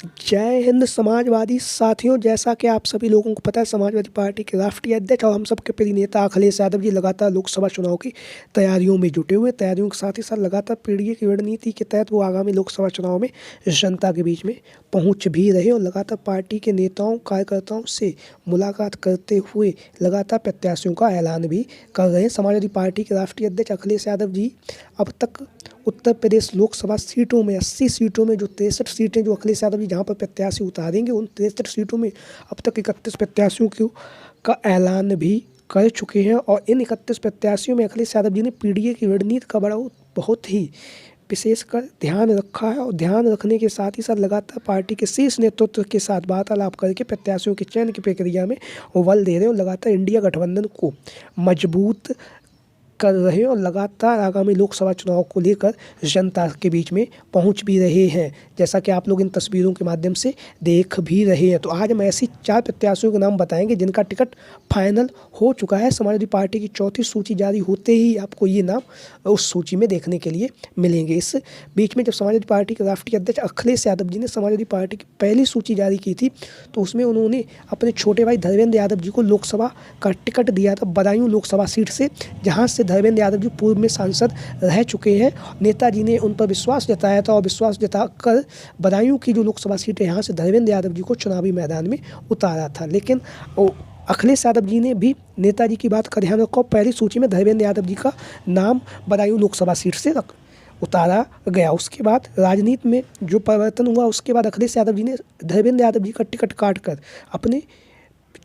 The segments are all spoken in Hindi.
जय हिंद समाजवादी साथियों। जैसा कि आप सभी लोगों को पता है, समाजवादी पार्टी के राष्ट्रीय अध्यक्ष और हम सबके प्रिय नेता अखिलेश यादव जी लगातार लोकसभा चुनाव की तैयारियों में जुटे हुए। तैयारियों के साथ ही साथ लगातार पीढ़ी की रणनीति के तहत वो आगामी लोकसभा चुनाव में जनता के बीच में पहुंच भी रहे और लगातार पार्टी के नेताओं कार्यकर्ताओं से मुलाकात करते हुए लगातार प्रत्याशियों का ऐलान भी कर रहे हैं। समाजवादी पार्टी के राष्ट्रीय अध्यक्ष अखिलेश यादव जी अब तक उत्तर प्रदेश लोकसभा सीटों में 80 सीटों में जो 63 सीटें जो अखिलेश यादव जी जहां पर प्रत्याशी उतारेंगे, उन 63 सीटों में अब तक 31 प्रत्याशियों का ऐलान भी कर चुके हैं। और इन 31 प्रत्याशियों में अखिलेश यादव जी ने पीडीए की रणनीति का बहुत ही विशेषकर ध्यान रखा है और ध्यान रखने के साथ ही साथ लगातार पार्टी के शीर्ष नेतृत्व के साथ वार्तालाप करके प्रत्याशियों के चयन की प्रक्रिया में बल दे रहे हैं और लगातार इंडिया गठबंधन को मजबूत कर रहे हैं और लगातार आगामी लोकसभा चुनाव को लेकर जनता के बीच में पहुंच भी रहे हैं, जैसा कि आप लोग इन तस्वीरों के माध्यम से देख भी रहे हैं। तो आज हम ऐसी 4 प्रत्याशियों के नाम बताएंगे जिनका टिकट फाइनल हो चुका है। समाजवादी पार्टी की चौथी सूची जारी होते ही आपको ये नाम उस सूची में देखने के लिए मिलेंगे। इस बीच में जब समाजवादी पार्टी के राष्ट्रीय अध्यक्ष अखिलेश यादव जी ने समाजवादी पार्टी की पहली सूची जारी की थी, तो उसमें उन्होंने अपने छोटे भाई धर्मेंद्र यादव जी को लोकसभा का टिकट दिया था, बदायूं लोकसभा सीट से, जहाँ से धर्मेंद्र यादव जी पूर्व में सांसद रह चुके हैं। नेताजी ने उन पर विश्वास जताया था और विश्वास जताकर बदायूं की जो लोकसभा सीट है यहाँ से धर्मेंद्र यादव जी को चुनावी मैदान में उतारा था। लेकिन अखिलेश यादव जी ने भी नेताजी की बात का ध्यान रखा और पहली सूची में धर्मेंद्र यादव जी का नाम बदायूं लोकसभा सीट से उतारा गया। उसके बाद राजनीति में जो परिवर्तन हुआ, उसके बाद अखिलेश यादव जी ने धर्मेंद्र यादव जी का टिकट काटकर अपने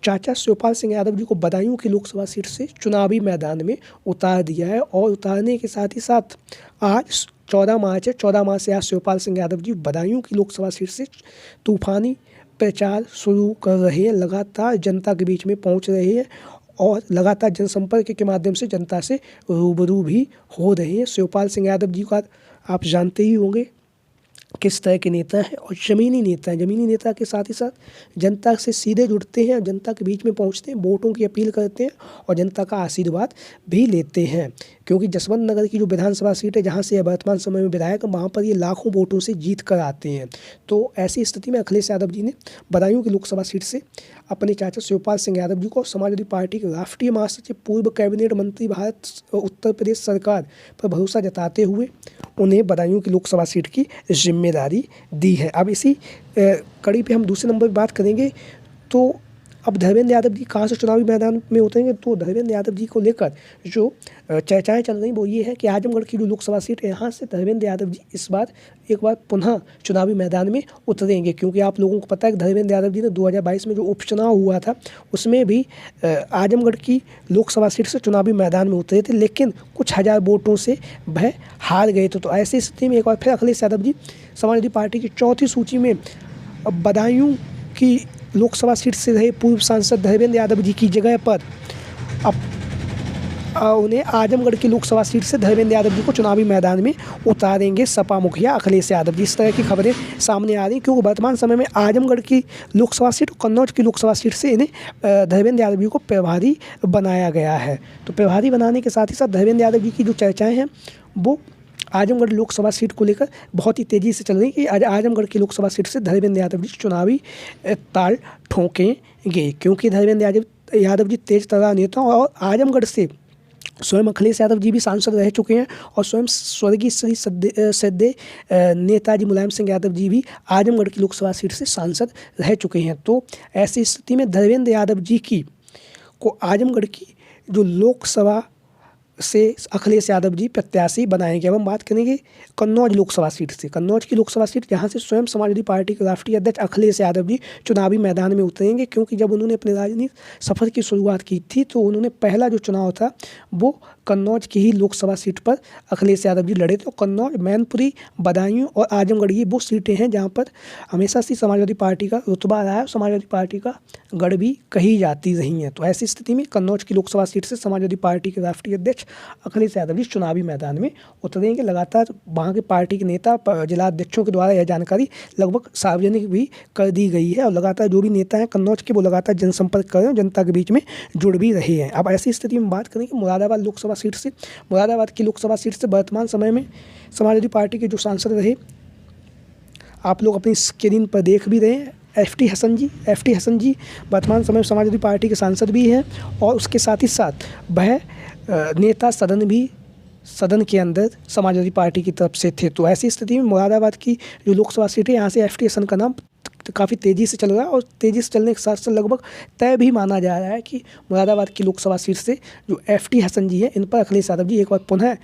चाचा शिवपाल सिंह यादव जी को बदायूं की लोकसभा सीट से चुनावी मैदान में उतार दिया है। और उतारने के साथ ही साथ आज 14 मार्च है, 14 मार्च से आज शिवपाल सिंह यादव जी बदायूं की लोकसभा सीट से तूफानी प्रचार शुरू कर रहे हैं, लगातार जनता के बीच में पहुंच रहे हैं और लगातार जनसंपर्क के माध्यम से जनता से रूबरू भी हो रहे हैं। शिवपाल सिंह यादव जी का आप जानते ही होंगे किस तरह के नेता हैं और ज़मीनी नेता हैं। ज़मीनी नेता के साथ ही साथ जनता से सीधे जुड़ते हैं, जनता के बीच में पहुंचते हैं, वोटों की अपील करते हैं और जनता का आशीर्वाद भी लेते हैं। क्योंकि जसवंत नगर की जो विधानसभा सीट है जहां से वर्तमान समय में विधायक, वहां पर ये लाखों वोटों से जीत कर आते हैं। तो ऐसी स्थिति में अखिलेश यादव जी ने बदायूं की लोकसभा सीट से अपने चाचा शिवपाल सिंह यादव जी को समाजवादी पार्टी के राष्ट्रीय महासचिव, पूर्व कैबिनेट मंत्री, भारत उत्तर प्रदेश सरकार पर भरोसा जताते हुए उन्हें बदायूं की लोकसभा सीट की जिम्मेदारी दी है। अब इसी कड़ी पे हम दूसरे नंबर पर बात करेंगे। तो अब धर्मेंद्र यादव जी कहाँ से चुनावी मैदान में उतरेंगे, तो धर्मेंद्र यादव जी को लेकर जो चर्चाएं चल रही वो ये है कि आजमगढ़ की जो लोकसभा सीट है यहाँ से धर्मेंद्र यादव जी इस बार एक बार पुनः चुनावी मैदान में उतरेंगे। क्योंकि आप लोगों को पता है कि धर्मेंद्र यादव जी ने 2022 में जो उपचुनाव हुआ था उसमें भी आजमगढ़ की लोकसभा सीट से चुनावी मैदान में उतरे थे, लेकिन कुछ हज़ार वोटों से वह हार गए थे। तो ऐसी स्थिति में एक बार फिर अखिलेश यादव जी समाजवादी पार्टी की चौथी सूची में बदायूं की लोकसभा सीट से रहे पूर्व सांसद धर्मेंद्र यादव जी की जगह पर अब उन्हें आजमगढ़ की लोकसभा सीट से धर्मेंद्र यादव जी को चुनावी मैदान में उतारेंगे सपा मुखिया अखिलेश यादव जी। इस तरह की खबरें सामने आ रही, क्योंकि वर्तमान समय में आजमगढ़ की लोकसभा सीट और कन्नौज की लोकसभा सीट से इन्हें धर्मेंद्र यादव जी को प्रभारी बनाया गया है। तो प्रभारी बनाने के साथ ही साथ धर्मेंद्र यादव जी की जो चर्चाएँ हैं वो आजमगढ़ लोकसभा सीट को लेकर बहुत ही तेज़ी से चल रही कि आज आजमगढ़ की लोकसभा सीट से धर्मेंद्र यादव जी चुनावी ताल ठोकेंगे। क्योंकि धर्मेंद्र यादव जी तेज तर्रार नेता और आजमगढ़ से स्वयं अखिलेश यादव जी भी सांसद रह चुके हैं और स्वयं स्वर्गीय श्री सद्य नेताजी मुलायम सिंह यादव जी भी आजमगढ़ की लोकसभा सीट से सांसद रह चुके हैं। तो ऐसी स्थिति में धर्मेंद्र यादव जी को आजमगढ़ की जो लोकसभा से अखिलेश यादव जी प्रत्याशी बनाएंगे। अब हम बात करेंगे कन्नौज लोकसभा सीट से। कन्नौज की लोकसभा सीट जहां से स्वयं समाजवादी पार्टी के राष्ट्रीय अध्यक्ष अखिलेश यादव जी चुनावी मैदान में उतरेंगे। क्योंकि जब उन्होंने अपने राजनीतिक सफर की शुरुआत की थी तो उन्होंने पहला जो चुनाव था वो कन्नौज की ही लोकसभा सीट पर अखिलेश यादव जी लड़े थे। तो कन्नौज, मैनपुरी, बदायूं और आजमगढ़ ये वो सीटें हैं जहाँ पर हमेशा से समाजवादी पार्टी का रुतबा रहा है और समाजवादी पार्टी का गढ़ भी कही जाती रही हैं। तो ऐसी स्थिति में कन्नौज की लोकसभा सीट से समाजवादी पार्टी के राष्ट्रीय अध्यक्ष अखिलेश यादव जी चुनावी मैदान में उतरेंगे। लगातार वहाँ के पार्टी के नेता, जिला अध्यक्षों के द्वारा यह जानकारी लगभग सार्वजनिक भी कर दी गई है और लगातार जो भी नेता हैं कन्नौज के वो लगातार जनसंपर्क कर रहे हैं, जनता के बीच में जुड़ भी रहे हैं। अब ऐसी स्थिति में बात करें कि मुरादाबाद लोकसभा सीट से, मुरादाबाद की लोकसभा सीट से वर्तमान समय में समाजवादी पार्टी के जो सांसद रहे आप लोग अपनी स्क्रीन पर देख भी रहे हैं। एफ टी हसन जी वर्तमान समय में समाजवादी पार्टी के सांसद भी हैं और उसके साथ ही साथ वह नेता सदन के अंदर समाजवादी पार्टी की तरफ से थे। तो ऐसी स्थिति में मुरादाबाद की जो लोकसभा सीट है, यहाँ से एफ टी हसन का नाम काफ़ी तेज़ी से चल रहा है और तेज़ी से चलने के साथ साथ लगभग तय भी माना जा रहा है कि मुरादाबाद की लोकसभा सीट से जो एफ टी हसन जी हैं, इन पर अखिलेश यादव जी एक बार पुनः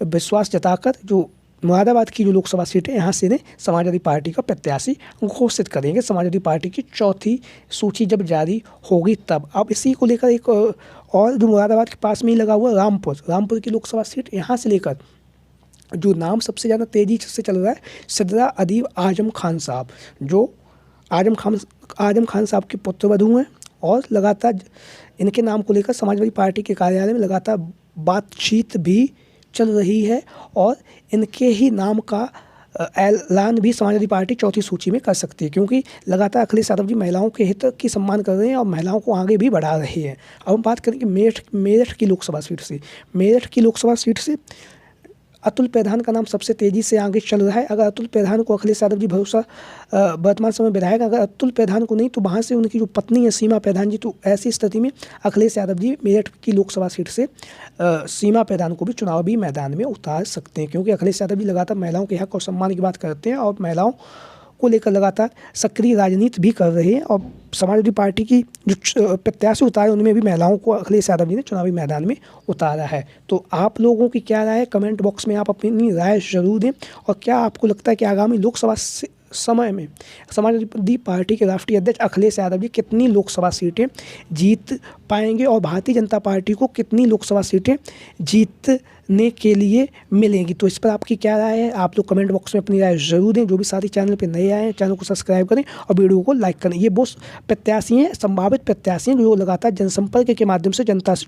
विश्वास जताकर जो मुरादाबाद की जो लोकसभा सीट है, यहाँ से इन्हें समाजवादी पार्टी का प्रत्याशी घोषित करेंगे। समाजवादी पार्टी की चौथी सूची जब जारी होगी तब। अब इसी को लेकर एक और जो मुरादाबाद के पास में ही लगा हुआ रामपुर की लोकसभा सीट, यहाँ से लेकर जो नाम सबसे ज़्यादा तेज़ी से चल रहा है, सिद्रा अदीब आजम खान साहब, जो आजम खान साहब के पुत्रवधू हैं और लगातार इनके नाम को लेकर समाजवादी पार्टी के कार्यालय में लगातार बातचीत भी चल रही है और इनके ही नाम का ऐलान भी समाजवादी पार्टी चौथी सूची में कर सकती है, क्योंकि लगातार अखिलेश यादव जी महिलाओं के हित की सम्मान कर रहे हैं और महिलाओं को आगे भी बढ़ा रहे हैं। अब हम बात करेंगे मेरठ की लोकसभा सीट से अतुल प्रधान का नाम सबसे तेज़ी से आगे चल रहा है। अगर अतुल प्रधान को अखिलेश यादव जी भरोसा वर्तमान समय विधायक, अगर अतुल प्रधान को नहीं तो वहाँ से उनकी जो पत्नी है सीमा प्रधान जी, तो ऐसी स्थिति में अखिलेश यादव जी मेरठ की लोकसभा सीट से सीमा प्रधान को भी चुनावी मैदान में उतार सकते हैं, क्योंकि अखिलेश यादव जी लगातार महिलाओं के हक और सम्मान की बात करते हैं और महिलाओं को लेकर लगातार सक्रिय राजनीति भी कर रहे हैं और समाजवादी पार्टी की जो प्रत्याशी उतारे उनमें भी महिलाओं को अखिलेश यादव जी ने चुनावी मैदान में उतारा है। तो आप लोगों की क्या राय है, कमेंट बॉक्स में आप अपनी राय जरूर दें। और क्या आपको लगता है कि आगामी लोकसभा समय में समाजवादी पार्टी के राष्ट्रीय अध्यक्ष अखिलेश यादव जी कितनी लोकसभा सीटें जीत पाएंगे और भारतीय जनता पार्टी को कितनी लोकसभा सीटें जीतने के लिए मिलेंगी? तो इस पर आपकी क्या राय है, आप लोग कमेंट बॉक्स में अपनी राय जरूर दें। जो भी साथी चैनल पर नए आए हैं, चैनल को सब्सक्राइब करें और वीडियो को लाइक करें। ये वो प्रत्याशी हैं, संभावित प्रत्याशी हैं जो लगातार जनसंपर्क के माध्यम से जनता से